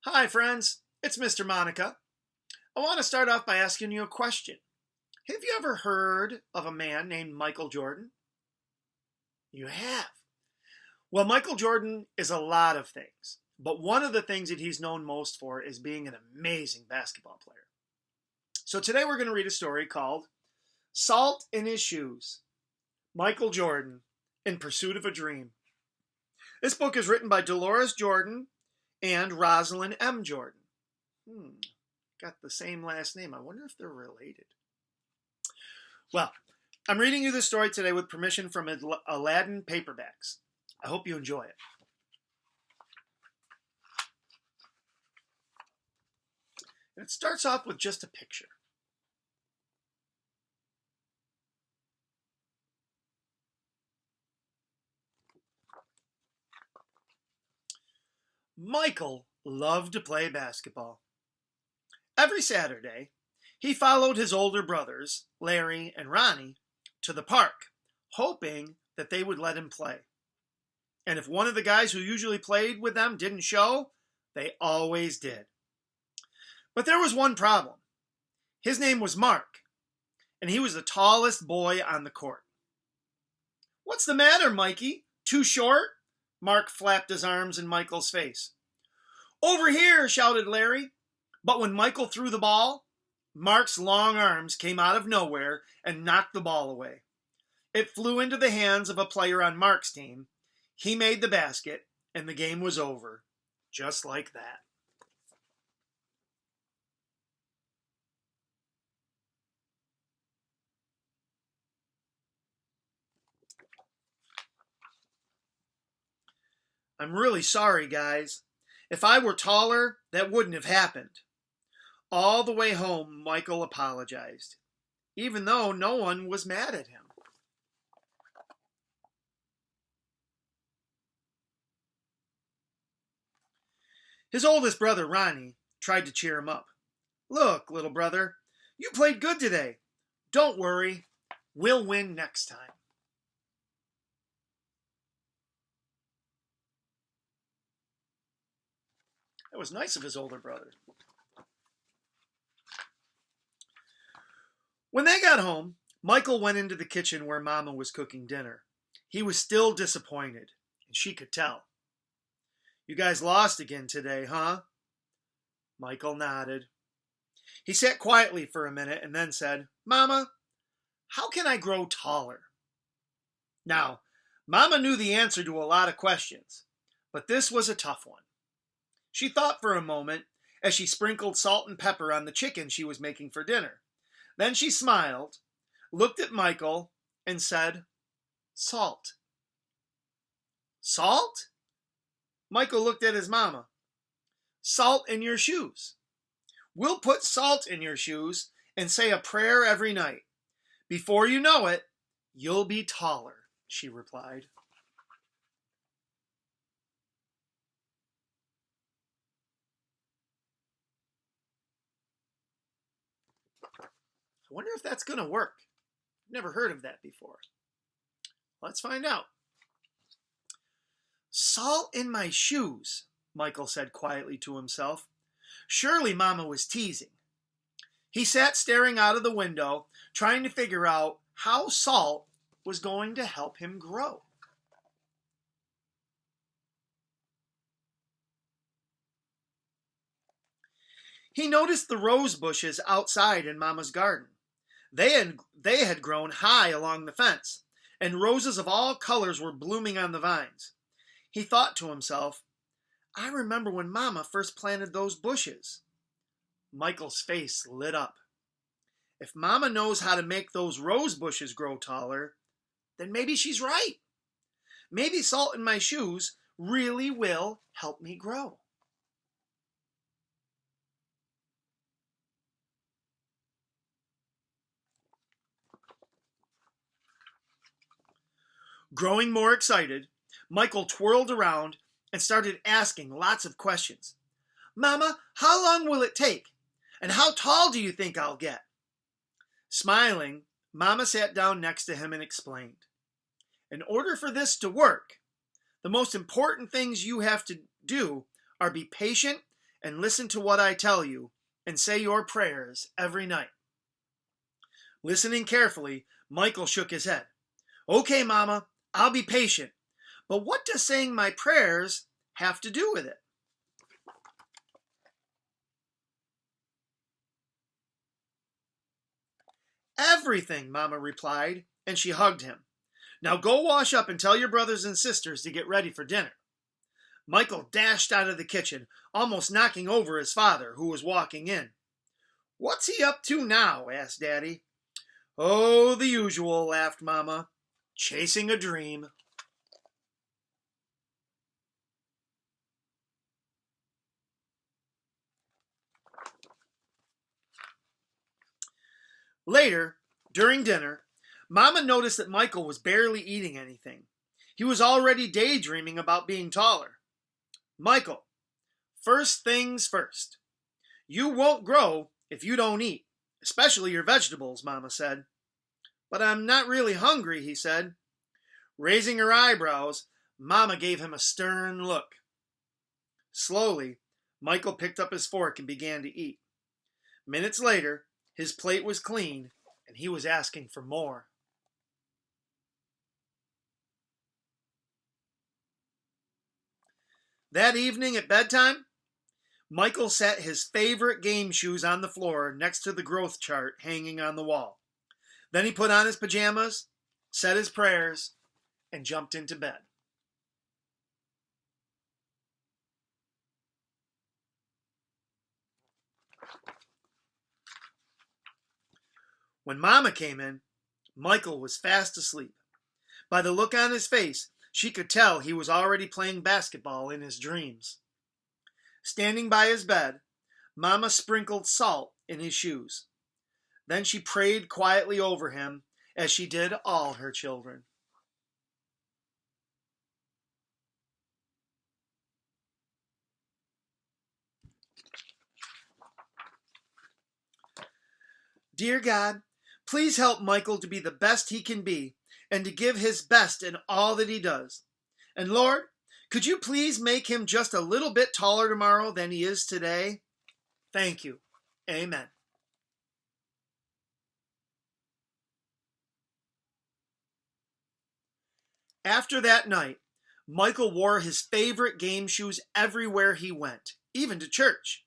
Hi, friends. It's Mr. Monica. I want to start off by asking you a question. Have you ever heard of a man named Michael Jordan? You have. Well, Michael Jordan is a lot of things, but one of the things that he's known most for is being an amazing basketball player. So today we're going to read a story called Salt in His Shoes, Michael Jordan in Pursuit of a Dream. This book is written by Dolores Jordan and Rosalind M. Jordan. Got the same last name. I wonder if they're related. Well, I'm reading you this story today with permission from Aladdin Paperbacks. I hope you enjoy it. And it starts off with just a picture. Michael loved to play basketball. Every Saturday, he followed his older brothers, Larry and Ronnie, to the park, hoping that they would let him play. And if one of the guys who usually played with them didn't show, they always did. But there was one problem. His name was Mark, and he was the tallest boy on the court. "What's the matter, Mikey? Too short?" Mark flapped his arms in Michael's face. "Over here," shouted Larry. But when Michael threw the ball, Mark's long arms came out of nowhere and knocked the ball away. It flew into the hands of a player on Mark's team. He made the basket, and the game was over. Just like that. "I'm really sorry, guys. If I were taller, that wouldn't have happened." All the way home, Michael apologized, even though no one was mad at him. His oldest brother, Ronnie, tried to cheer him up. "Look, little brother, you played good today. Don't worry, we'll win next time." That was nice of his older brother. When they got home, Michael went into the kitchen where Mama was cooking dinner. He was still disappointed, and she could tell. "You guys lost again today, huh?" Michael nodded. He sat quietly for a minute and then said, "Mama, how can I grow taller?" Now, Mama knew the answer to a lot of questions, but this was a tough one. She thought for a moment as she sprinkled salt and pepper on the chicken she was making for dinner. Then she smiled, looked at Michael, and said, "Salt." "Salt?" Michael looked at his mama. "Salt in your shoes. We'll put salt in your shoes and say a prayer every night. Before you know it, you'll be taller," she replied. I wonder if that's going to work. I've never heard of that before. Let's find out. "Salt in my shoes," Michael said quietly to himself. Surely Mama was teasing. He sat staring out of the window, trying to figure out how salt was going to help him grow. He noticed the rose bushes outside in Mama's garden. They had grown high along the fence, and roses of all colors were blooming on the vines. He thought to himself, "I remember when Mama first planted those bushes." Michael's face lit up. If Mama knows how to make those rose bushes grow taller, then maybe she's right. Maybe salt in my shoes really will help me grow. Growing more excited, Michael twirled around and started asking lots of questions. "Mama, how long will it take? And how tall do you think I'll get?" Smiling, Mama sat down next to him and explained. "In order for this to work, the most important things you have to do are be patient and listen to what I tell you and say your prayers every night." Listening carefully, Michael shook his head. "Okay, Mama, I'll be patient. But what does saying my prayers have to do with it?" "Everything," Mama replied, and she hugged him. "Now go wash up and tell your brothers and sisters to get ready for dinner." Michael dashed out of the kitchen, almost knocking over his father, who was walking in. "What's he up to now?" asked Daddy. "Oh, the usual," laughed Mama. "Chasing a dream." Later, during dinner, Mama noticed that Michael was barely eating anything. He was already daydreaming about being taller. "Michael, first things first. You won't grow if you don't eat, especially your vegetables," Mama said. "But I'm not really hungry," he said. Raising her eyebrows, Mama gave him a stern look. Slowly, Michael picked up his fork and began to eat. Minutes later, his plate was clean, and he was asking for more. That evening at bedtime, Michael set his favorite game shoes on the floor next to the growth chart hanging on the wall. Then he put on his pajamas, said his prayers, and jumped into bed. When Mama came in, Michael was fast asleep. By the look on his face, she could tell he was already playing basketball in his dreams. Standing by his bed, Mama sprinkled salt in his shoes. Then she prayed quietly over him, as she did all her children. "Dear God, please help Michael to be the best he can be and to give his best in all that he does. And Lord, could you please make him just a little bit taller tomorrow than he is today? Thank you. Amen." After that night, Michael wore his favorite game shoes everywhere he went, even to church.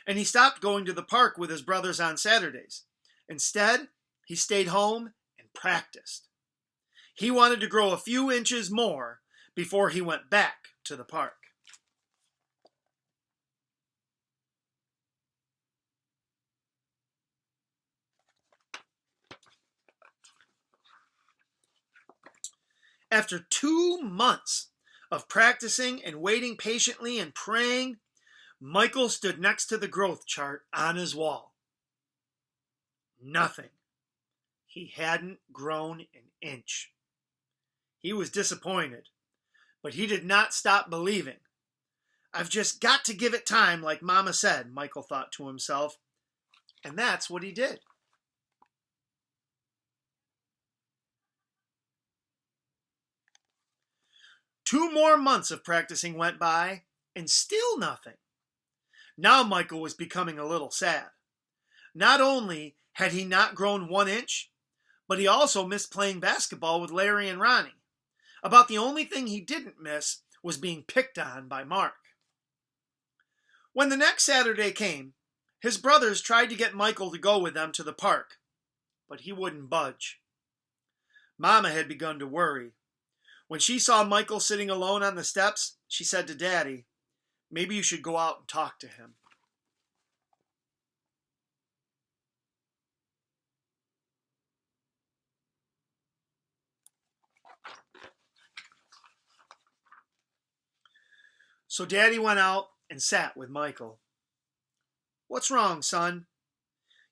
And he stopped going to the park with his brothers on Saturdays. Instead, he stayed home and practiced. He wanted to grow a few inches more before he went back to the park. After 2 months of practicing and waiting patiently and praying, Michael stood next to the growth chart on his wall. Nothing. He hadn't grown an inch. He was disappointed, but he did not stop believing. "I've just got to give it time, like Mama said," Michael thought to himself. And that's what he did. Two more months of practicing went by, and still nothing. Now Michael was becoming a little sad. Not only had he not grown 1 inch, but he also missed playing basketball with Larry and Ronnie. About the only thing he didn't miss was being picked on by Mark. When the next Saturday came, his brothers tried to get Michael to go with them to the park, but he wouldn't budge. Mama had begun to worry. When she saw Michael sitting alone on the steps, she said to Daddy, "Maybe you should go out and talk to him." So Daddy went out and sat with Michael. "What's wrong, son?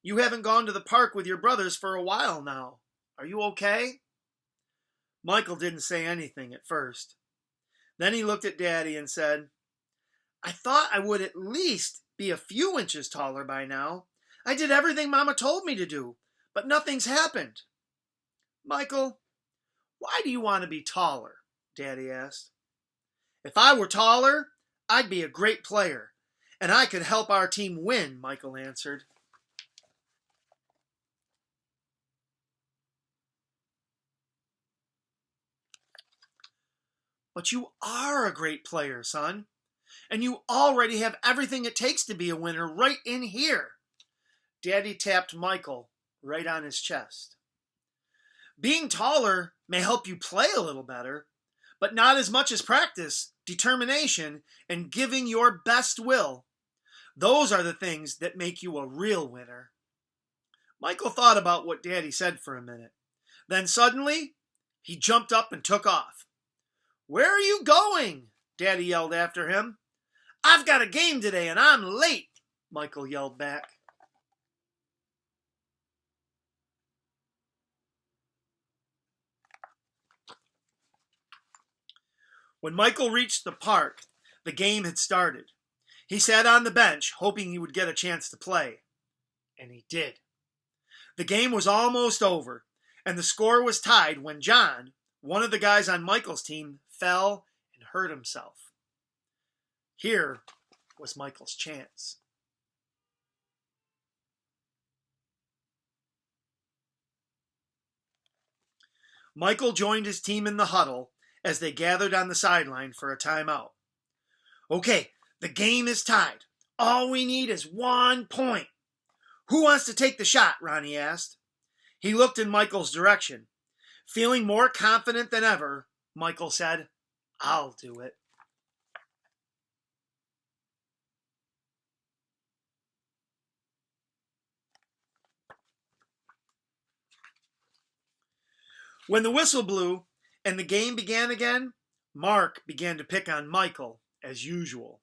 You haven't gone to the park with your brothers for a while now. Are you okay?" Michael didn't say anything at first. Then he looked at Daddy and said, "I thought I would at least be a few inches taller by now. I did everything Mama told me to do, but nothing's happened." "Michael, why do you want to be taller?" Daddy asked. "If I were taller, I'd be a great player, and I could help our team win, Michael answered. But you are a great player, son, and you already have everything it takes to be a winner right in here. Daddy tapped Michael right on his chest. Being taller may help you play a little better, but not as much as practice, determination, and giving your best will. Those are the things that make you a real winner. Michael thought about what Daddy said for a minute. Then suddenly, he jumped up and took off. "Where are you going?" Daddy yelled after him. "I've got a game today and I'm late," Michael yelled back. When Michael reached the park, the game had started. He sat on the bench, hoping he would get a chance to play. And he did. The game was almost over, and the score was tied when John, one of the guys on Michael's team, fell and hurt himself. Here was Michael's chance. Michael joined his team in the huddle as they gathered on the sideline for a timeout. "Okay, the game is tied. All we need is 1 point. Who wants to take the shot?" Ronnie asked. He looked in Michael's direction. Feeling more confident than ever, Michael said, "I'll do it." When the whistle blew and the game began again, Mark began to pick on Michael as usual.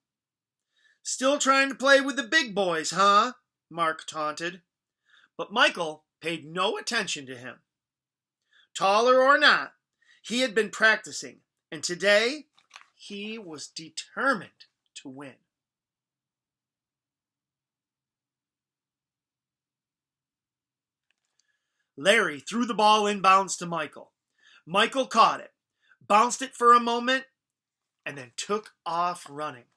"Still trying to play with the big boys, huh?" Mark taunted. But Michael paid no attention to him. Taller or not, he had been practicing, and today he was determined to win. Larry threw the ball inbounds to Michael. Michael caught it, bounced it for a moment, and then took off running.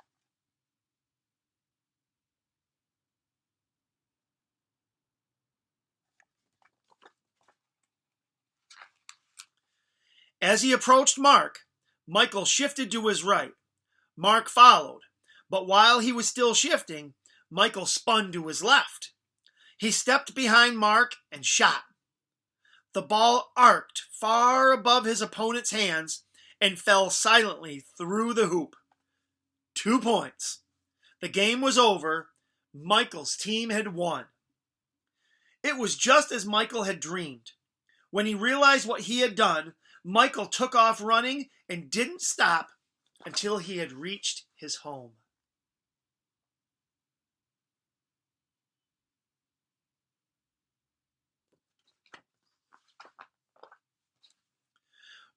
As he approached Mark, Michael shifted to his right. Mark followed, but while he was still shifting, Michael spun to his left. He stepped behind Mark and shot. The ball arced far above his opponent's hands and fell silently through the hoop. 2 points. The game was over. Michael's team had won. It was just as Michael had dreamed. When he realized what he had done, Michael took off running and didn't stop until he had reached his home.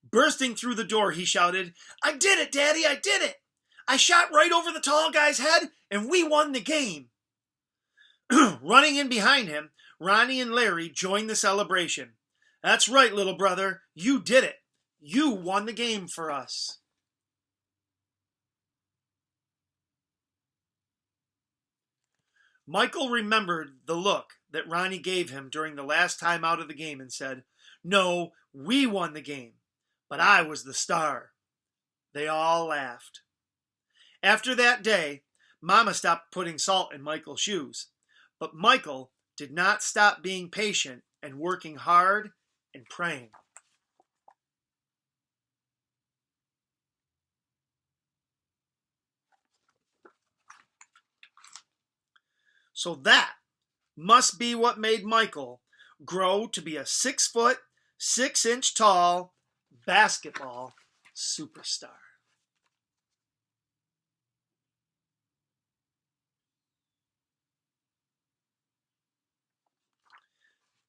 Bursting through the door, he shouted, "I did it, Daddy, I did it! I shot right over the tall guy's head, and we won the game." Running in behind him, Ronnie and Larry joined the celebration. "That's right, little brother, you did it. You won the game for us." Michael remembered the look that Ronnie gave him during the last time out of the game and said, "No, we won the game, but I was the star." They all laughed. After that day, Mama stopped putting salt in Michael's shoes, but Michael did not stop being patient and working hard and praying. So that must be what made Michael grow to be a 6 foot, 6 inch tall basketball superstar.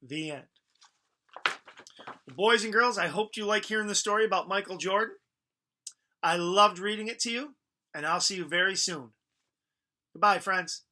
The end. Boys and girls, I hope you like hearing the story about Michael Jordan. I loved reading it to you, and I'll see you very soon. Goodbye, friends.